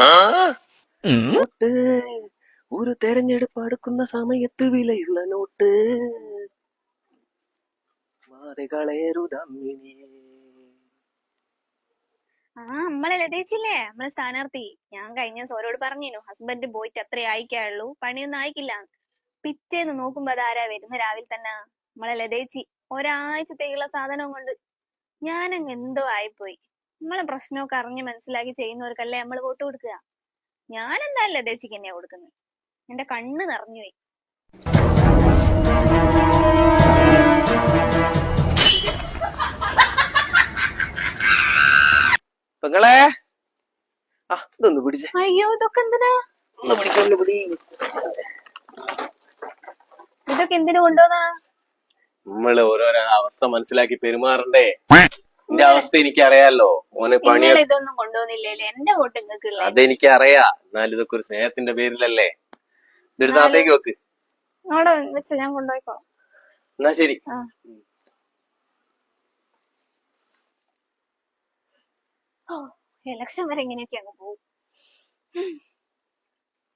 Not ഒരു തെരഞ്ഞെടുപ്പ് അടുക്കുന്ന സമയത്ത് വിലയുള്ള നോട്ട് മാറികളേരുതമ്മിനിയേ. നമ്മളെ ലതേച്ചില്ലേ നമ്മളെ സ്ഥാനാർത്ഥി. ഞാൻ കഴിഞ്ഞ സോരോട് പറഞ്ഞിനു ഹസ്ബൻഡ് പോയിട്ട് അത്രേ ആയിക്കായുള്ളൂ, പണിയൊന്നും ആയിക്കില്ല. പിറ്റേന്ന് നോക്കുമ്പോ അതാരാ വരുന്ന രാവിലെ തന്നെ നമ്മളെ ലതേച്ചി ഒരാഴ്ചത്തേക്കുള്ള സാധനവും കൊണ്ട്. ഞാനങ്ങ് എന്തോ ആയിപ്പോയി. നമ്മളെ പ്രശ്നമൊക്കെ അറിഞ്ഞ് മനസ്സിലാക്കി ചെയ്യുന്നവർക്കല്ലേ നമ്മള് വോട്ട് കൊടുക്കുക. ഞാൻ എന്തായാലും ലതേച്ചിക്ക് തന്നെയാ കൊടുക്കുന്നത്. എന്റെ കണ്ണ് നിറഞ്ഞുപോയി. പെങ്ങളെ ഇതൊന്ന് പിടിച്ചേ. അയ്യോ, ഇതൊക്കെ എന്തിനാ? ഒന്ന് പിടി. ഇതൊക്കെ എന്തിനു കൊണ്ടുവന്നാ? നമ്മള് ഓരോരോ അവസ്ഥ മനസ്സിലാക്കി പെരുമാറണ്ടേ. എന്റെ അവസ്ഥ എനിക്ക് അറിയാലോ. ഓനെ പണി ഇതൊന്നും കൊണ്ടുവന്നില്ലേ? എന്റെ വോട്ട് നിങ്ങൾക്കുള്ള. അതെനിക്ക് അറിയാ. എന്നാലും ഇതൊക്കെ ഒരു സ്നേഹത്തിന്റെ പേരിലല്ലേ. ഇതെടുത്ത് അകത്തേക്ക് വെക്ക്. അവിടെ വെച്ച് ഞാൻ കൊണ്ടുപോയിക്കോളാം. എന്നാ ശരി. ഇലക്ഷൻ വരെ ഇങ്ങനെയൊക്കെ അങ്ങ് പോകും.